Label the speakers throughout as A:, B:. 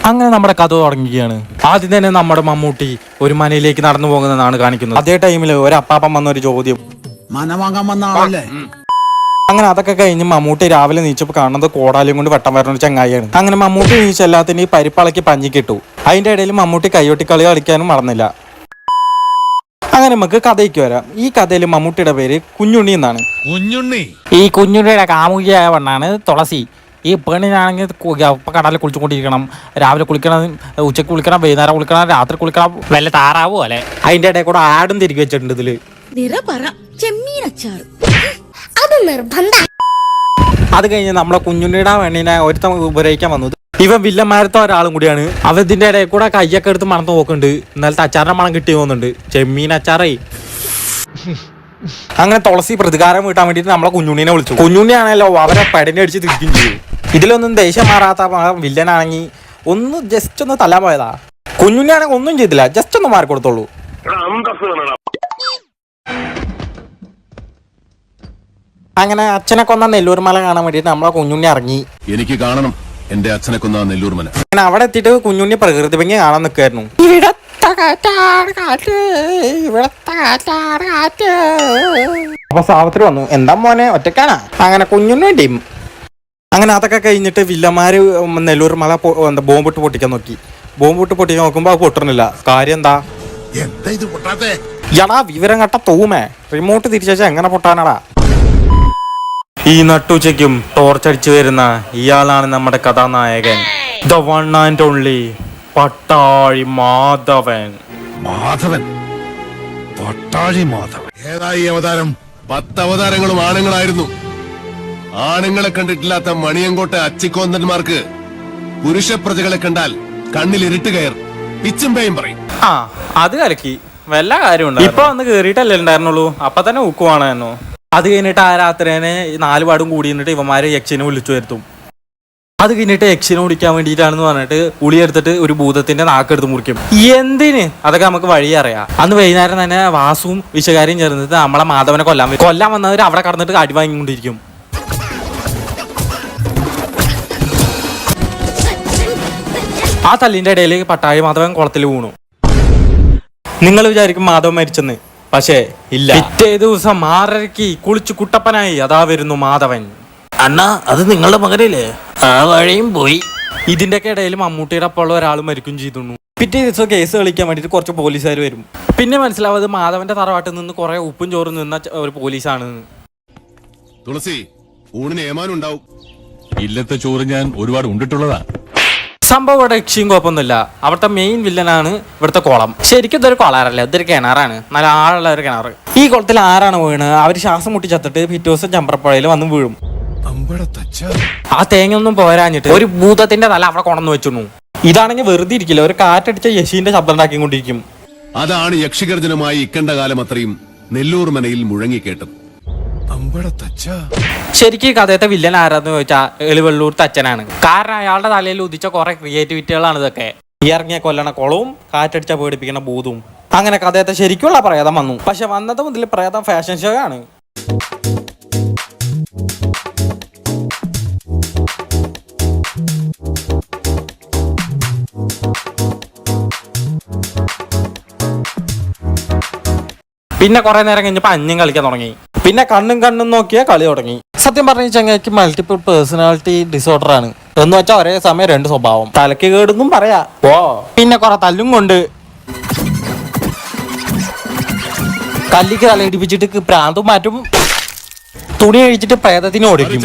A: അങ്ങനെ നമ്മുടെ കഥ തുടങ്ങുകയാണ്. ആദ്യം തന്നെ നമ്മുടെ മമ്മൂട്ടി ഒരു മനയിലേക്ക് നടന്നു പോകുന്നതാണ് കാണിക്കുന്നത്. അതേ ടൈമിൽ ഒരു അപ്പാപ്പൻ വന്ന ഒരു ചോദ്യം
B: മനവാങ്ങാൻ വന്ന ആളല്ലേ.
A: അങ്ങനെ അതൊക്കെ കഴിഞ്ഞ് മമ്മൂട്ടി രാവിലെ നീച്ചപ്പോൾ കാണുന്നത് കോടാലിയും കൊണ്ട് വെട്ടം വരുന്ന ഒരു ചങ്ങായിയാണ്. അങ്ങനെ മമ്മൂട്ടി നീച്ച എല്ലാത്തിനും ഈ പരിപ്പളക്കി പഞ്ഞിക്കിട്ടു. അതിന്റെ ഇടയിൽ മമ്മൂട്ടി കയ്യൊട്ടിക്കളി കളിക്കാനും മറന്നില്ല. അങ്ങനെ നമുക്ക് കഥയ്ക്ക് വരാം. ഈ കഥയിൽ മമ്മൂട്ടിയുടെ പേര് കുഞ്ഞുണ്ണി എന്നാണ്. ഈ കുഞ്ഞുണ്ണിയുടെ കാമുകിയായ പെണ്ണാണ് തുളസി. ഈ പെണ്ണിനാണെങ്കിൽ കടലിൽ കുളിച്ചുകൊണ്ടിരിക്കണം. രാവിലെ കുളിക്കണം, ഉച്ചക്ക് കുളിക്കണം, വൈകുന്നേരം കുളിക്കണം, രാത്രി കുളിക്കണം, വല്ല താറാവോ അല്ലെ. അതിന്റെ ഇടയിൽ കൂടെ ആടും തിരികെ വെച്ചിട്ടുണ്ട് ഇതില്. അത് കഴിഞ്ഞ് നമ്മളെ കുഞ്ഞുണ്ണിയുടെ പെണ്ണിനെ ഒരുത്തം ഉപയോഗിക്കാൻ വന്നത് ഇവൻ വില്ലന്മാരത്തെ ഒരാളും കൂടിയാണ്. അവ ഇതിന്റെ ഇടയിൽ കൂടെ കയ്യൊക്കെ എടുത്ത് മണത്ത് നോക്കുന്നുണ്ട്. ഇന്നലത്തെ അച്ചാറിന്റെ മണം കിട്ടി പോകുന്നുണ്ട്, ചെമ്മീൻ അച്ചാറേ. അങ്ങനെ തുളസി പ്രതികാരം വീട്ടാൻ വേണ്ടിട്ട് നമ്മളെ കുഞ്ഞുണ്ണിനെ വിളിച്ചു. കുഞ്ഞുണ്ണിയാണല്ലോ അവരെ പടനെ അടിച്ച് തിരിക്കുകയും ചെയ്തു. ഇതിലൊന്നും ദേഷ്യം മാറാത്ത വില്ലനാണെങ്കിൽ ഒന്ന് ജസ്റ്റ് ഒന്ന് തല്ലാൻ പോയതാ. കുഞ്ഞുണ്ണിയാണെങ്കിൽ ഒന്നും ചെയ്തില്ല, ജസ്റ്റ് ഒന്ന് മാറി കൊടുത്തോളൂ. അങ്ങനെ അച്ഛനെ കൊന്ന നെല്ലൂർ മല കാണാൻ വേണ്ടിട്ട് നമ്മളെ കുഞ്ഞുണ്ണി ഇറങ്ങി.
C: എനിക്ക് കാണണം എന്റെ അച്ഛനെ കൊന്ന നെല്ലൂർ മല.
A: അങ്ങനെ അവിടെ എത്തിയിട്ട് കുഞ്ഞുണ്ണി പ്രകൃതി ഭംഗി കാണാൻ നിൽക്കായിരുന്നു. അപ്പൊ സാവത്രി വന്നു. എന്താ മോനെ ഒറ്റക്കാണാ? അങ്ങനെ കുഞ്ഞുണ്ണി ടീം. അങ്ങനെ അതൊക്കെ കഴിഞ്ഞിട്ട് വില്ലന്മാര് നെല്ലൂർ മല ബോംബിട്ട് പൊട്ടിക്കാൻ നോക്കി. ബോംബിട്ട് പൊട്ടിക്കാൻ നോക്കുമ്പോ അത് പൊട്ടണില്ല. കാര്യം എന്താ? എടാ വിവരം കട്ട തൂമേ, റിമോട്ട് തിരിച്ചാ എങ്ങനെ പൊട്ടാനടാ? ഈ നട്ടുച്ചയ്ക്കും ടോർച്ചടിച്ചു വരുന്ന ഇയാളാണ് നമ്മുടെ കഥാനായകൻ, the one and only Pattazhi Madhavan.
C: Pattazhi Madhavan ഏതായി അവതാരം? 10 അവതാരങ്ങളും ആണുങ്ങളായിരുന്നു. ആണുങ്ങളെ കണ്ടിട്ടില്ലാത്ത മണിയങ്കോട്ടെ അച്ചിക്കോന്തന്മാർക്ക് പുരുഷ പ്രജകളെ കണ്ടാൽ കണ്ണിൽ ഇരുട്ട് കയർ പിച്ചും പേയും പറയും.
A: ആ അത് കലക്കി വല്ല കാര്യമുണ്ട്. ഇപ്പൊ വന്ന് കേറിയിട്ടല്ലേ ഉണ്ടായിരുന്നുള്ളൂ, അപ്പൊ തന്നെ ഊക്കുവാണെന്നോ. അത് കഴിഞ്ഞിട്ട് ആ രാത്രിനെ 4 പാടും കൂടി നിന്നിട്ട് ഇവന്മാരെ യക്ഷിനെ വിളിച്ചു വരുത്തും. അത് കഴിഞ്ഞിട്ട് യക്ഷിനെ ഓടിക്കാൻ വേണ്ടിയിട്ടാണെന്ന് പറഞ്ഞിട്ട് ഉളിയെടുത്തിട്ട് ഒരു ഭൂതത്തിന്റെ നാക്കെടുത്ത് മുറിക്കും. എന്തിന്? അതൊക്കെ നമുക്ക് വഴി അറിയാം. അന്ന് വൈകുന്നേരം തന്നെ വാസുവും വിശകാരിയും ചേർന്നിട്ട് നമ്മളെ മാധവനെ കൊല്ലാൻ വന്നവർ അവിടെ കടന്നിട്ട് അടി വാങ്ങിക്കൊണ്ടിരിക്കും. ആ തല്ലിന്റെ ഇടയിൽ പട്ടാഴി മാധവൻ കുളത്തിൽ വീണു. നിങ്ങൾ വിചാരിക്കും മാധവൻ മരിച്ചെന്ന്, പക്ഷേ ഇല്ല. പിറ്റേ ദിവസം 6:30 കുളിച്ചു കുട്ടപ്പനായി അതാ വരുന്നു മാധവൻ.
D: അണ്ണാ അത് നിങ്ങളുടെ മകനല്ലേ? ആ വഴിയും പോയി.
A: ഇതിന്റെ ഒക്കെ ഇടയിൽ മമ്മൂട്ടിയുടെ അപ്പോൾ ഒരാൾ മരിക്കും ചെയ്തു. പിറ്റേ ദിവസം കേസ് കളിക്കാൻ വേണ്ടിട്ട് കുറച്ച് പോലീസുകാർ വരും. പിന്നെ മനസ്സിലാവത് മാധവന്റെ തറവാട്ടിൽ നിന്ന് കുറെ ഉപ്പും ചോറും നിന്ന ഒരു പോലീസാണ്.
C: തുളസി ഊണിന് ഏമാനുണ്ടാവും.
E: ഇല്ലത്തെ ചോറ് ഞാൻ ഒരുപാട് ഉണ്ടിട്ടുള്ളതാ.
A: സംഭവം ഇവിടെ യക്ഷിയും കുഴപ്പമൊന്നുമില്ല. അവിടുത്തെ മെയിൻ വില്ലനാണ് ഇവിടുത്തെ കുളം. ശരിക്കും ഇതൊരു കുളാറല്ല, ഇതൊരു കിണറാണ്, നല്ല ആളുള്ള ഒരു കിണർ. ഈ കുളത്തിൽ ആരാണ് വീണ് അവര് ശ്വാസം മുട്ടി ചത്തിട്ട് പിറ്റേ ദിവസം ചമ്പ്രപ്പുഴയിൽ വന്ന് വീഴും. ആ തേങ്ങ ഒന്നും പോരാഞ്ഞിട്ട് ഒരു ഭൂതത്തിന്റെ തല അവിടെ കൊണ്ടു വെച്ചു. ഇതാണെങ്കിൽ വെറുതെ ഇരിക്കില്ല, ഒരു കാറ്റടിച്ച യശീന്റെ ശബ്ദം ഉണ്ടാക്കിക്കൊണ്ടിരിക്കും.
C: അതാണ് യക്ഷിഗർജനമായി ഇക്കണ്ട കാലം അത്രയും നെല്ലൂർ മനയിൽ മുഴങ്ങിക്കേട്ടത്.
A: ശരിക്കും കഥയത്തെ വില്ലൻ ആരാന്ന് ചോദിച്ചാൽ എളിവെള്ളൂർ തച്ചനാണ്. കാരണം അയാളുടെ തലയിൽ ഉദിച്ച കുറെ ക്രിയേറ്റിവിറ്റികളാണ് ഇതൊക്കെ. ഈ ഇറങ്ങിയ കൊല്ലണ കുളവും കാറ്റടിച്ച പേടിപ്പിക്കുന്ന ഭൂതവും. അങ്ങനെ കഥയത്തെ ശരിക്കുള്ള പ്രേതം വന്നു. പക്ഷെ വന്നത് മുതൽ പ്രേതം ഫാഷൻ ഷോ ആണ്. പിന്നെ കുറെ നേരം കഴിഞ്ഞപ്പോൾ അന്യം കളിക്കാൻ തുടങ്ങി. പിന്നെ കണ്ണും നോക്കിയാൽ കളി തുടങ്ങി. സത്യം പറഞ്ഞ ചങ്ങയ്ക്ക് മൾട്ടിപ്പിൾ പേഴ്സണാലിറ്റി ഡിസോർഡർ ആണ്. എന്ന് വെച്ചാൽ ഒരേ സമയം 2 സ്വഭാവം. തലക്ക് കേടുന്നും പറയാ. പിന്നെ കുറെ തല്ലും കൊണ്ട് കല്ലിക്ക് തലയിടിപ്പിച്ചിട്ട് പ്രാന്തും മാറ്റും. തുണി അഴിച്ചിട്ട് പ്രേതത്തിന് ഓടിക്കും.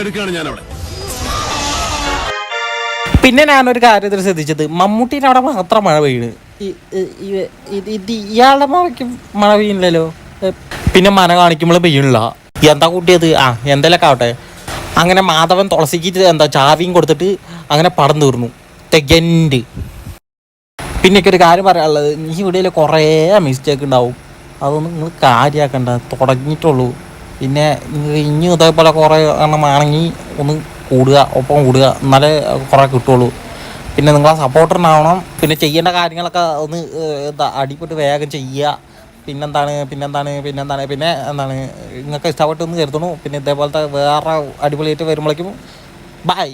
A: പിന്നെ ഞാനൊരു കാര്യത്തിൽ ശ്രദ്ധിച്ചത്, മമ്മൂട്ടീൻ്റെ അവിടെ മാത്രം മഴ പെയ്യുന്നു. ഇയാളുടെ മഴയ്ക്ക് മഴ പെയ്യുന്നില്ലല്ലോ. പിന്നെ മന കാണിക്കുമ്പോൾ പെയ്യണില്ല. എന്താ കൂട്ടിയത്? എന്തെങ്കിലുമൊക്കെ ആവട്ടെ. അങ്ങനെ മാധവൻ തുളസിക്ക് ചാവിയും കൊടുത്തിട്ട് അങ്ങനെ പടം തീർന്നു. തെഗൻഡ്. പിന്നെയൊക്കെ ഒരു കാര്യം പറയാനുള്ളത്, ഈ വീഡിയോയിൽ കുറേ മിസ്റ്റേക്ക് ഉണ്ടാവും. അതൊന്നും നിങ്ങൾ കാര്യമാക്കണ്ട, തുടങ്ങിയിട്ടുള്ളൂ. പിന്നെ ഇനി ഇതേപോലെ കുറേ എണ്ണമാണെങ്കിൽ ഒന്ന് ഒപ്പം കൂടുക, എന്നാലേ കുറേ കിട്ടുള്ളൂ. പിന്നെ നിങ്ങളെ സപ്പോർട്ടറിനാവണം. പിന്നെ ചെയ്യേണ്ട കാര്യങ്ങളൊക്കെ ഒന്ന് അടിപ്പെട്ട് വേഗം ചെയ്യുക. പിന്നെന്താണ് നിങ്ങൾക്ക് ഇഷ്ടപ്പെട്ടെന്ന് കരുതണു. പിന്നെ ഇതേപോലത്തെ വേറെ അടിപൊളിയായിട്ട് വരുമ്പോഴേക്കും ബൈ.